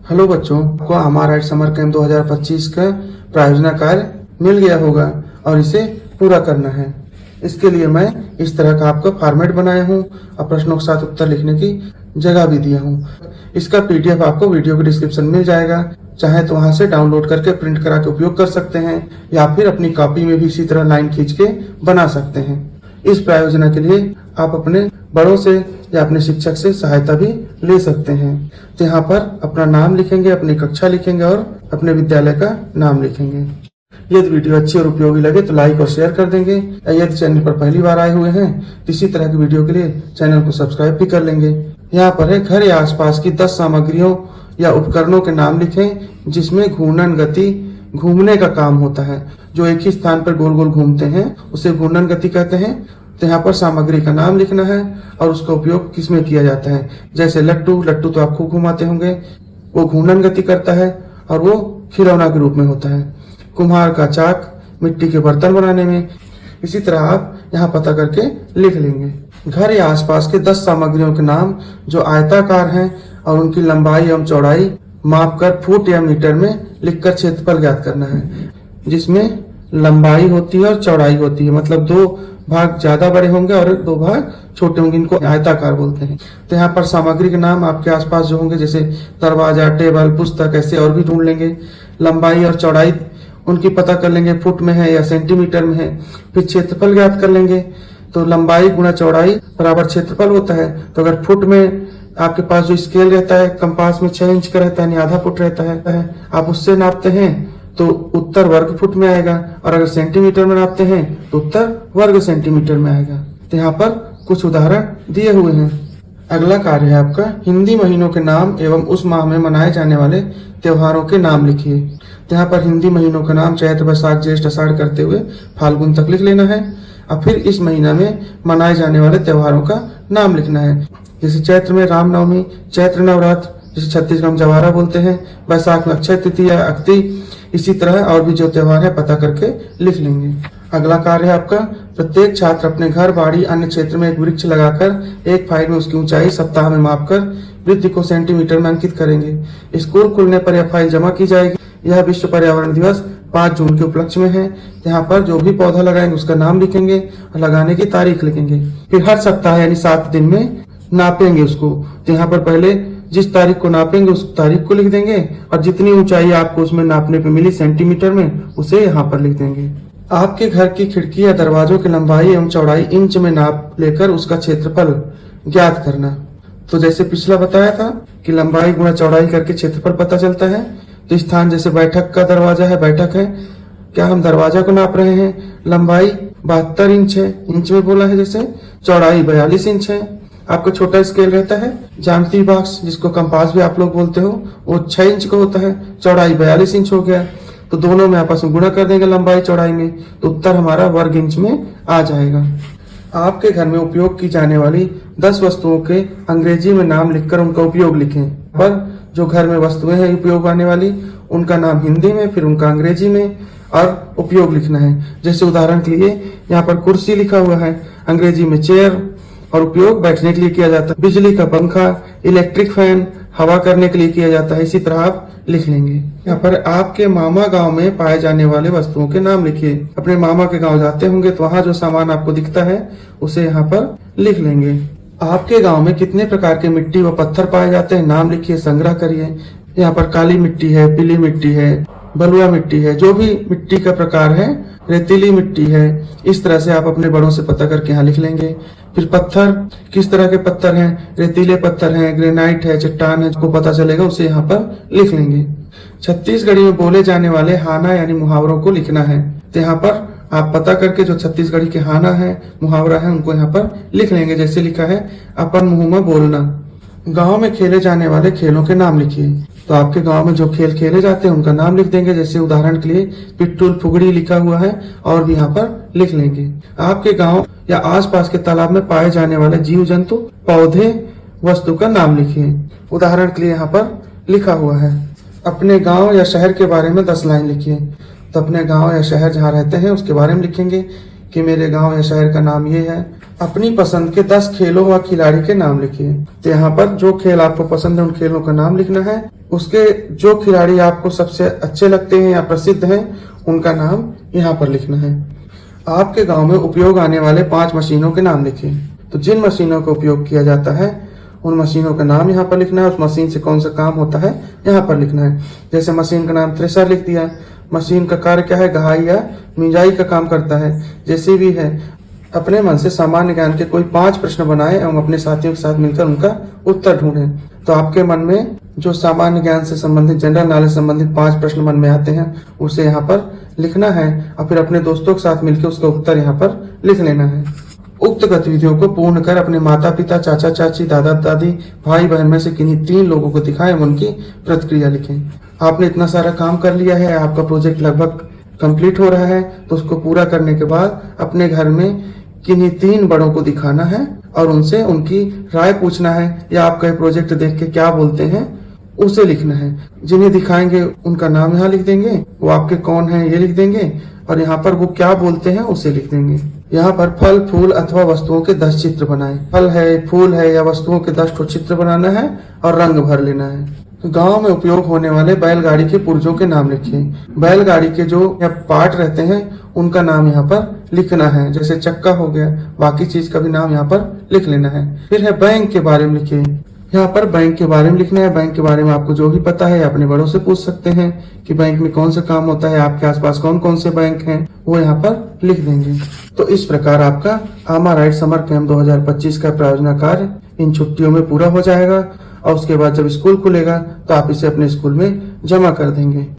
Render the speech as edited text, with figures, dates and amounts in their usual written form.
Hello बच्चों, को अमारा समर कैंप 2025 का प्रायोजना कार्य मिल गया होगा और इसे पूरा करना है। इसके लिए मैं इस तरह का आपका फॉर्मेट बनाया हूँ और प्रश्नों के साथ उत्तर लिखने की जगह भी दिया हूँ। इसका पीडीएफ आपको वीडियो के डिस्क्रिप्शन में मिल जाएगा। चाहे तो वहां से डाउनलोड करके प्रिंट करा के उपयोग कर सकते हैं या फिर अपनी कॉपी में भी इसी तरह लाइन खींच के बना सकते हैं। इस प्रायोजना के लिए आप अपने बड़ों से या अपने शिक्षक से सहायता भी ले सकते हैं। तो यहाँ पर अपना नाम लिखेंगे, अपनी कक्षा लिखेंगे और अपने विद्यालय का नाम लिखेंगे। यदि वीडियो अच्छी और उपयोगी लगे तो लाइक और शेयर कर देंगे। यदि चैनल पर पहली बार आए हुए हैं तो इसी तरह की वीडियो के लिए चैनल को सब्सक्राइब भी कर लेंगे। यहाँ पर है घर या आसपास की 10 सामग्रियों या उपकरणों के नाम लिखें जिसमें घूर्णन गति घूमने का काम होता है। जो एक ही स्थान पर गोल गोल घूमते हैं उसे घूर्णन गति कहते हैं। तो यहाँ पर सामग्री का नाम लिखना है और उसका उपयोग किसमें किया जाता है। जैसे लट्टू तो आप खूब घुमाते होंगे, वो घूर्णन गति करता है और वो खिलौना के रूप में होता है। कुम्हार का चाक मिट्टी के बर्तन बनाने में। इसी तरह आप यहाँ पता करके लिख लेंगे। घर या आसपास के 10 सामग्रियों के नाम जो आयताकार हैं और उनकी लंबाई एवं चौड़ाई मापकर फुट या मीटर में लिखकर क्षेत्रफल ज्ञात करना है। जिसमें लंबाई होती है और चौड़ाई होती है, मतलब 2 भाग ज्यादा बड़े होंगे और 2 भाग छोटे होंगे, इनको आयताकार बोलते हैं। तो यहाँ पर सामग्री के नाम आपके आसपास जो होंगे जैसे दरवाजा, टेबल, पुस्तक, ऐसे और भी ढूंढ लेंगे। लंबाई और चौड़ाई उनकी पता कर लेंगे, फुट में है या सेंटीमीटर में है। फिर क्षेत्रफल ज्ञात कर लेंगे। तो लंबाई गुणा चौड़ाई बराबर क्षेत्रफल होता है। तो अगर फुट में आपके पास जो स्केल रहता है कंपास में 6 इंच का रहता है, यानी आधा फुट रहता है, आप उससे नापते हैं तो उत्तर वर्ग फुट में आएगा। और अगर सेंटीमीटर में नापते हैं तो उत्तर वर्ग सेंटीमीटर में आएगा। तो यहाँ पर कुछ उदाहरण दिए हुए हैं। अगला कार्य है आपका हिंदी महीनों के नाम एवं उस माह में मनाए जाने वाले त्योहारों के नाम लिखिए। तो यहाँ पर हिंदी महीनों का नाम चैत्र, वैशाख, ज्येष्ठ, आषाढ़ करते हुए फाल्गुन तक लिख लेना है। और फिर इस महीना में मनाए जाने वाले त्योहारों का नाम लिखना है। जैसे चैत्र में रामनवमी, चैत्र नवरात्र जिसे छत्तीसगढ़ में जवारा बोलते हैं, वैशाख में अक्षय तृतीया, अक्ति, इसी तरह और भी जो त्योहार है पता करके लिख लेंगे। अगला कार्य है आपका प्रत्येक छात्र अपने घर, बाड़ी, अन्य क्षेत्र में एक वृक्ष लगाकर एक फाइल में उसकी ऊंचाई सप्ताह में मापकर वृद्धि को सेंटीमीटर में अंकित करेंगे। स्कूल खुलने पर यह फाइल जमा की जाएगी। यह विश्व पर्यावरण दिवस 5 जून के उपलक्ष्य में है। यहाँ पर जो भी पौधा लगाएंगे उसका नाम लिखेंगे और लगाने की तारीख लिखेंगे। फिर हर सप्ताह यानी 7 दिन में नापेंगे उसको। तो यहाँ पर पहले जिस तारीख को नापेंगे उस तारीख को लिख देंगे और जितनी ऊंचाई आपको उसमें नापने पे मिली सेंटीमीटर में उसे यहाँ पर लिख देंगे। आपके घर की खिड़की या दरवाजों की लंबाई एवं चौड़ाई इंच में नाप लेकर उसका क्षेत्रफल ज्ञात करना। तो जैसे पिछला बताया था कि लंबाई गुणा चौड़ाई करके क्षेत्रफल पता चलता है। तो स्थान जैसे बैठक का दरवाजा है, बैठक है, क्या हम दरवाजा को नाप रहे हैं। लंबाई 72 इंच है, इंच में बोला है। जैसे चौड़ाई 42 इंच है। आपका छोटा स्केल रहता है ज्यामिति बॉक्स जिसको कंपास भी आप लोग बोलते हो, वो 6 इंच का होता है, चौड़ाई 42 इंच हो गया। तो दोनों में आपस में गुणा कर देंगे लंबाई चौड़ाई में, तो उत्तर हमारा वर्ग इंच में आ जाएगा। आपके घर में उपयोग की जाने वाली 10 वस्तुओं के अंग्रेजी में नाम लिखकर उनका उपयोग लिखें। पर जो घर में वस्तुएं हैं उपयोग आने वाली उनका नाम हिंदी में, फिर उनका अंग्रेजी में और उपयोग लिखना है। जैसे उदाहरण के लिए यहाँ पर कुर्सी लिखा हुआ है, अंग्रेजी में चेयर, और उपयोग बैठने के लिए किया जाता है। बिजली का पंखा, इलेक्ट्रिक फैन, हवा करने के लिए किया जाता है। इसी तरह आप लिख लेंगे। यहाँ पर आपके मामा गांव में पाए जाने वाले वस्तुओं के नाम लिखिए। अपने मामा के गांव जाते होंगे तो वहाँ जो सामान आपको दिखता है उसे यहाँ पर लिख लेंगे। आपके गांव में कितने प्रकार के मिट्टी व पत्थर पाए जाते हैं नाम लिखिए, संग्रह करिए। यहाँ पर काली मिट्टी है, पीली मिट्टी है, बलुआ मिट्टी है, जो भी मिट्टी का प्रकार है, रेतीली मिट्टी है। इस तरह से आप अपने बड़ों से पता करके यहाँ लिख लेंगे। फिर पत्थर, किस तरह के पत्थर हैं, रेतीले पत्थर हैं, ग्रेनाइट है, चट्टान है, को पता चलेगा उसे यहाँ पर लिख लेंगे। छत्तीसगढ़ी में बोले जाने वाले हाना यानी मुहावरों को लिखना है। तो यहाँ पर आप पता करके जो छत्तीसगढ़ी के हाना है, मुहावरा है, उनको यहाँ पर लिख लेंगे। जैसे लिखा है अपन मुंह में बोलना। गाँव में खेले जाने वाले खेलों के नाम लिखिए। तो आपके गांव में जो खेल खेले जाते हैं उनका नाम लिख देंगे। जैसे उदाहरण के लिए पिट्टूल, फुगड़ी लिखा हुआ है और भी यहाँ पर लिख लेंगे। आपके गांव या आसपास के तालाब में पाए जाने वाले जीव जंतु, पौधे, वस्तु का नाम लिखिए। उदाहरण के लिए यहाँ पर लिखा हुआ है अपने गांव या शहर के बारे में 10 लाइन लिखिए। तो अपने गांव या शहर जहाँ रहते हैं उसके बारे में लिखेंगे कि मेरे गांव या शहर का नाम ये है, अपनी पसंद के 10 खेलों व खिलाड़ी के नाम लिखिए। तो यहाँ पर जो खेल आपको पसंद है उन खेलों का नाम लिखना है। उसके जो खिलाड़ी आपको सबसे अच्छे लगते हैं या प्रसिद्ध हैं उनका नाम यहाँ पर लिखना है। आपके गांव में उपयोग आने वाले 5 मशीनों के नाम लिखिए। तो जिन मशीनों का उपयोग किया जाता है उन मशीनों का नाम यहाँ पर लिखना है। उस मशीन से कौन सा काम होता है यहाँ पर लिखना है। जैसे मशीन का नाम थ्रेशर लिख दिया। मशीन का कार्य क्या है, गहाई या मिंजाई का काम करता है। जेसीबी है। अपने मन से सामान्य ज्ञान के कोई 5 प्रश्न बनाएं एवं अपने साथियों के साथ मिलकर उनका उत्तर ढूंढें। तो आपके मन में जो सामान्य ज्ञान से संबंधित, जनरल नॉलेज संबंधित 5 प्रश्न मन में आते हैं उसे यहाँ पर लिखना है और फिर अपने दोस्तों के साथ मिलकर उसका उत्तर यहाँ पर लिख लेना है। उक्त गतिविधियों को पूर्ण कर अपने माता पिता, चाचा चाची, दादा दादी, भाई बहन में से किन्हीं 3 लोगों को दिखाएं, उनकी प्रतिक्रिया लिखें। आपने इतना सारा काम कर लिया है, आपका प्रोजेक्ट लगभग कंप्लीट हो रहा है, तो उसको पूरा करने के बाद अपने घर में किन्हीं 3 बड़ों को दिखाना है और उनसे उनकी राय पूछना है या आपका प्रोजेक्ट देख के क्या बोलते हैं उसे लिखना है। जिन्हें दिखाएंगे उनका नाम यहाँ लिख देंगे, वो आपके कौन है ये लिख देंगे और यहाँ पर वो क्या बोलते हैं उसे लिख देंगे। यहाँ पर फल, फूल अथवा वस्तुओं के 10 चित्र बनाएं। फल है, फूल है या वस्तुओं के 10 चित्र बनाना है और रंग भर लेना है। गांव में उपयोग होने वाले बैलगाड़ी के पुर्जों के नाम लिखिए। बैलगाड़ी के जो पार्ट रहते हैं उनका नाम यहाँ पर लिखना है। जैसे चक्का हो गया, बाकी चीज का भी नाम यहाँ पर लिख लेना है। फिर है बैंक के बारे में लिखिए। यहाँ पर बैंक के बारे में लिखना है। बैंक के बारे में आपको जो भी पता है अपने बड़ों से पूछ सकते हैं कि बैंक में कौन सा काम होता है, आपके आसपास कौन कौन से बैंक हैं, वो यहाँ पर लिख देंगे। तो इस प्रकार आपका आमा राइट समर कैंप 2025 का प्रायोजन कार्य इन छुट्टियों में पूरा हो जाएगा और उसके बाद जब स्कूल खुलेगा तो आप इसे अपने स्कूल में जमा कर देंगे।